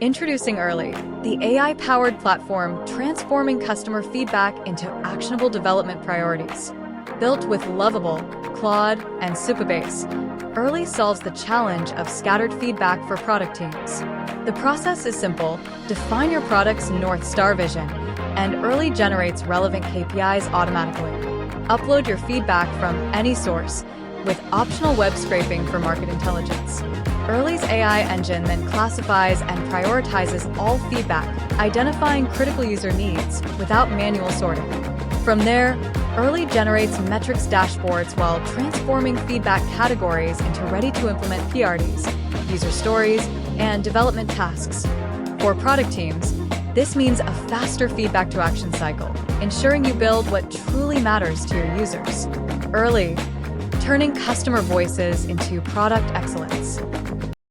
Introducing Earli, the AI-powered platform transforming customer feedback into actionable development priorities. Built with Lovable, Claude, and Supabase, Earli solves the challenge of scattered feedback for product teams. The process is simple: define your product's North Star vision, and Earli generates relevant KPIs automatically. Upload your feedback from any source, with optional web scraping for market intelligence. Earli's AI engine then classifies and prioritizes all feedback, identifying critical user needs without manual sorting. From there, Earli generates metrics dashboards while transforming feedback categories into ready-to-implement PRDs, user stories, and development tasks. For product teams, this means a faster feedback-to-action cycle, ensuring you build what truly matters to your users. Earli, turning customer voices into product excellence.